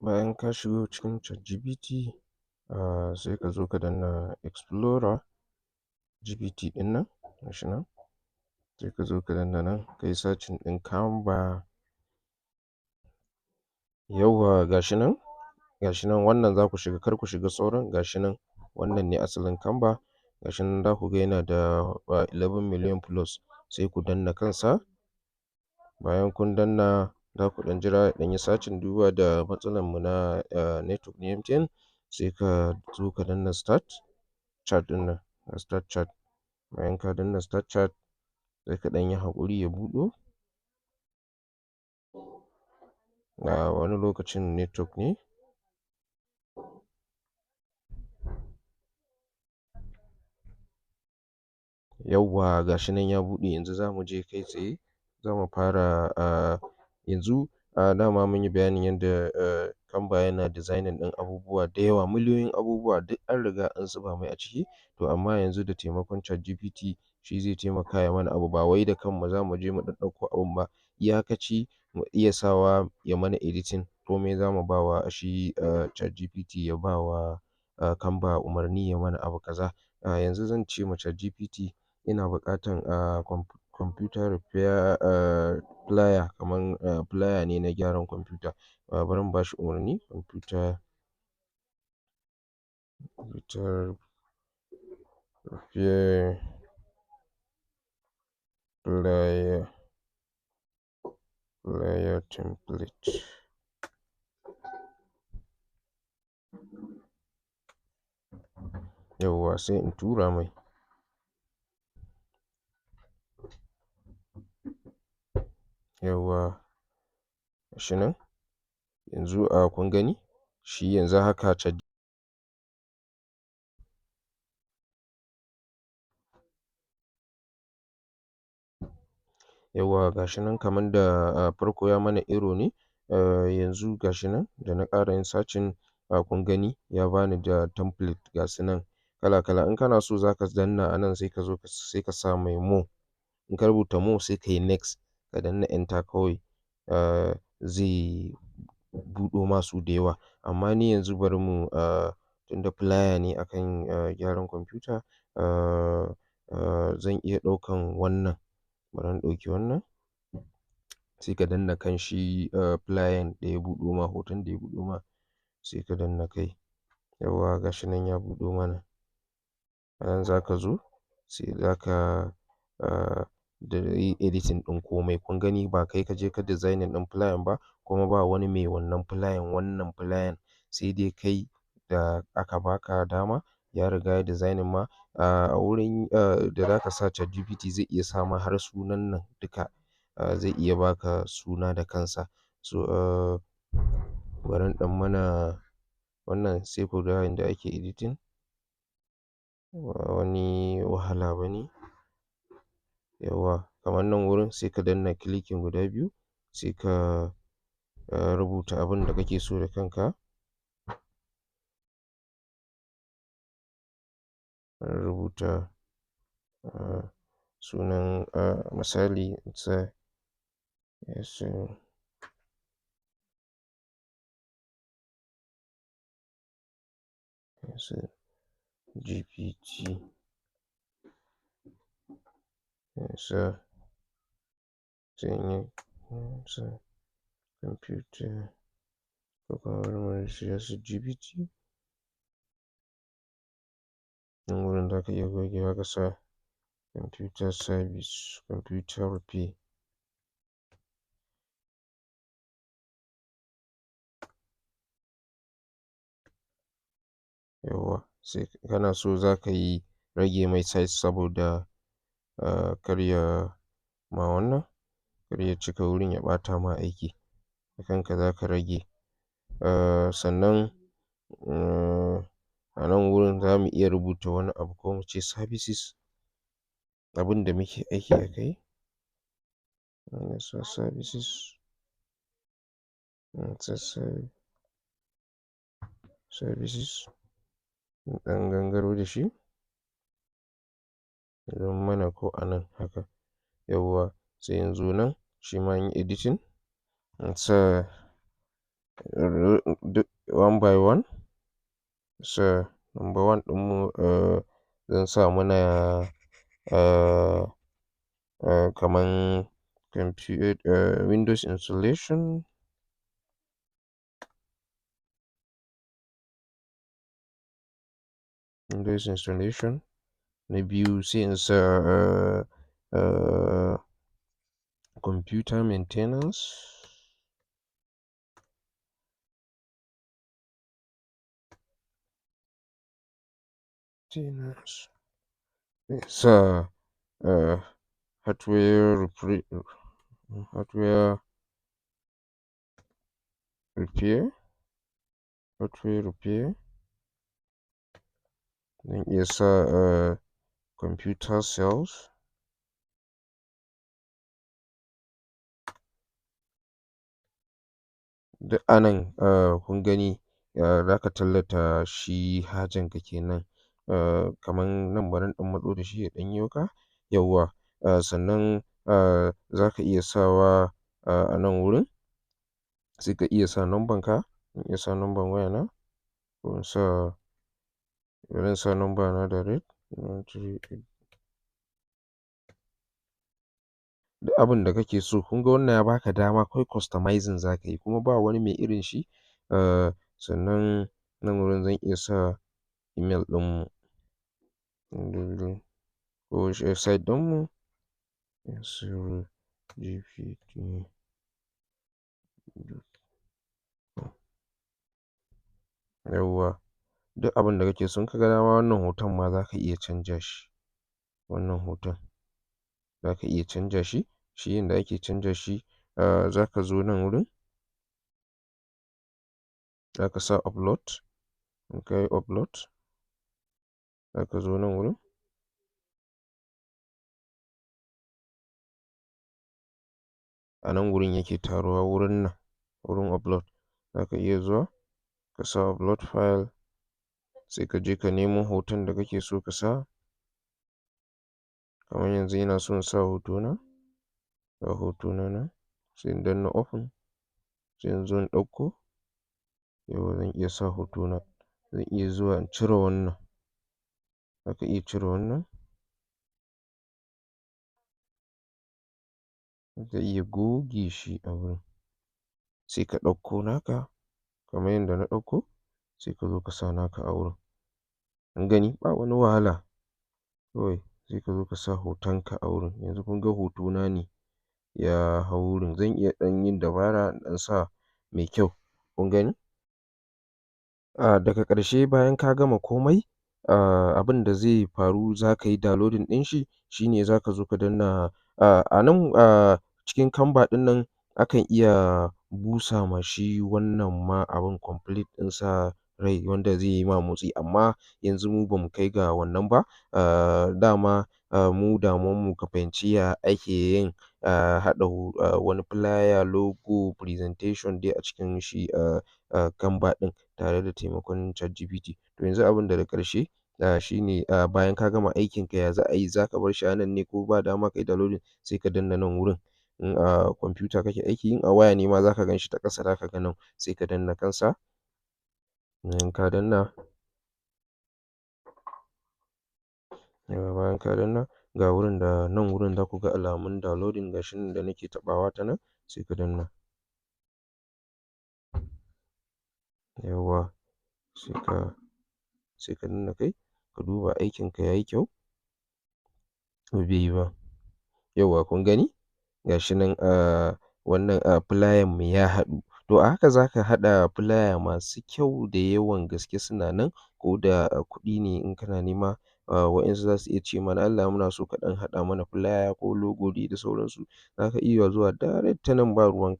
Bayan ka shigo cikin ChatGPT, sai ka zo ka danna Explorer GPT ɗin nan, gashi nan. Sai ka zo ka danna nan, ka yi searching ɗin Canva. Yauwa gashi nan, wannan za ku shiga, kar ku shiga sauran, gashi nan. Wannan ne asalin Canva, gashi nan za ku ga yana da 11 million plus. Sai ku danna kansa. Bayan kun danna, za ku ɗan jira ya ɗan yi searching duba da matsalar mu na network na MTN. Sai ka zo ka danna start chat ɗin nan, start chat. Bayan ka danna start chat, sai ka ɗan yi haƙuri ya buɗo. Wani lokacin network ne. Yauwa gashi nan ya buɗe, yanzu za mu je kai tsaye. Za mu fara yanzu dama mun yi bayanin yadda Canva yana designing ɗin abubuwa da yawa, miliyoyin abubuwa duk an riga an zuba mai a ciki. To amma yanzu da taimakon ChatGPT shi zai taimaka ya mana abu, ba wai da kanmu za mu je mu ɗaɗɗauko abun ba. Iyakaci mu iya sawa ya mana editing, komai za mu ba wa shi ChatGPT ya ba wa Canva umarni ya mana abu kaza. Yanzu zan ce ma ChatGPT ina buƙatan computer repair plier, kaman plier ne na gyaran kwamfuta. Bari in ba shi umarni computer repair plier template. Yauwa sai in tura mai. Yauwa gashi nan. Yanzu kun gani shi yanzu haka yauwa gashi nan kaman da farko ya mana error ne. Yanzu gashi nan da na ƙara yin searching, kun gani ya bani da template gasu nan kala kala. In kana so za ka danna a nan, sai ka zo sai ka sa mai more. In ka rubuta more sai ka yi next, ka danna enter kawai. Zai buɗo masu da yawa. Amma ni yanzu bari mu tunda plier ne akan gyaran kwamfuta, zan iya ɗaukan wannan. Bari in ɗauki wannan. Sai ka danna kan shi plier da ya buɗo ma, hoton da ya buɗo ma, sai ka danna kai. Yauwa gashi nan ya buɗo mana. Anan za ka zo sai za ka yi editing ɗin komai. Kun gani ba kai ka je ka designing ɗin plier ba, kuma ba wani mai wannan plier sai dai kai da aka baka dama ya riga ya designing ma. A wurin da za ka sa ChatGPT zai iya sama har sunan nan duka. Zai iya baka suna da kansa. So bari in ɗan mana wannan, sai ku ga yanda ake editing. Ba wani wahala bane. Yauwa kamar nan wurin sai ka danna clicking guda biyu, sai ka rubuta abin da kake so da kanka. Rubuta sunan misali sa GPT. Sa computer ko kuma bari mu sa GPT. Nan wurin za ka iya gogewa ka sa computer service, computer repair. Yauwa sai kana so za ka yi rage mai size saboda kar ya ma wannan, kar ya cika wurin ya ɓata ma aiki. Da kanka za ka rage. Sannan a nan wurin za mu iya rubuta wani abu ko mu ce services, abin da muke aiki a kai. Services. Services. Ɗan gangaro da shi. Ya mana ko a nan haka. Yauwa sai yanzu nan shi ma in yi editing. In sa duk one by one. So number one ɗinmu zan sa mana kaman Windows installation. Windows installation. Na biyu sai in sa computer maintenance. Sa hardware repair. Zan iya sa computer cells. Duk a nan kun gani za ka tallata shi hajanka kenan. Kaman nan bari in ɗan matso da shi ya ɗan yi haka, yawwa. Sannan za ka iya sawa a nan wurin, sai ka iya sa number ka. Zan iya sa number wayana, ko in sa, bari in sa number na direct 138. Duk abin da kake so. Kun ga wannan ya baka dama kawai customizing za ka yi, kuma ba wani mai irin shi. Sannan nan wurin zan iya sa email ɗinmu ko site ɗinmu gpt. Yawwa, duk abin da kake so. In ka ga dama wannan hoton ma za ka iya canja shi. Wannan hoton za ka iya canja shi. Shi yanda ake canja shi, za ka zo nan wurin, za ka sa upload. In ka yi upload, za ka zo nan wurin, a nan wurin yake taruwa, wurin nan, wurin upload. Za ka iya zuwa ka sa upload file, sai ka je ka nemo hoton da kake so ka sa. Kamar yanzu ina so in sa hotona, ga hotona nan, sai in danna open, sai in zo in ɗauko. Yauwa, zan iya sa hotona. Zan iya zuwa in cire wannan. Za ka iya cire wannan. Za ka iya goge shi a wurin, sai ka ɗauko naka kamar yanda na ɗauko, sai ka zo ka sa naka a wurin. Kun gani, ba wani wahala. Kawai sai ka zo ka sa hotonka a wurin. Yanzu kun ga hotona ne ya hau wurin. Zan iya ɗan yin dabara in ɗan sa mai kyau. Kun gani? Daga ƙarshe bayan ka gama komai, abin da zai faru, za ka yi downloading ɗin shi. Shine za ka zo ka danna a nan cikin Canva ɗin nan, akan iya busa ma shi wannan ma abin complete ɗinsa rai, wanda zai yi ma motsi. Amma yanzu mu ba mu kai ga wannan ba. Dama mu damuwanmu ka fahimci ya ake yin haɗa wani flyer, logo, presentation dai a cikin shi Canva ɗin, tare da taimakon ChatGPT. To yanzu abin da ƙarshe shine, bayan ka gama aikinka, ya za a yi? Za ka bar shi a nan ne, ko ba dama ka yi downloading? Sai ka danna nan wurin. In a kwamfuta kake aiki, in a waya ne ma za ka gan shi ta ƙasa, za ka ga nan, sai ka danna kansa. In ka danna, bayan ka danna, ga wurin da nan wurin za ku ga alamun downloading, ga shi nan da nake taɓawa ta nan, sai ka danna. Yawwa, sai ka danna kai, ka duba aikinka ya yi kyau ko bai yi ba. Yawwa, kun gani? Ga shi nan wannan flyer mu ya haɗu. To a haka za ka haɗa flyer masu kyau da yawan gaske, suna nan. Ko da kuɗi ne in kana nema, waƴansu za su iya ce ma, don Allah muna so ka ɗan haɗa mana flyer ko logo dai da sauransu. Za ka iya zuwa direct ta nan, ba ruwanka.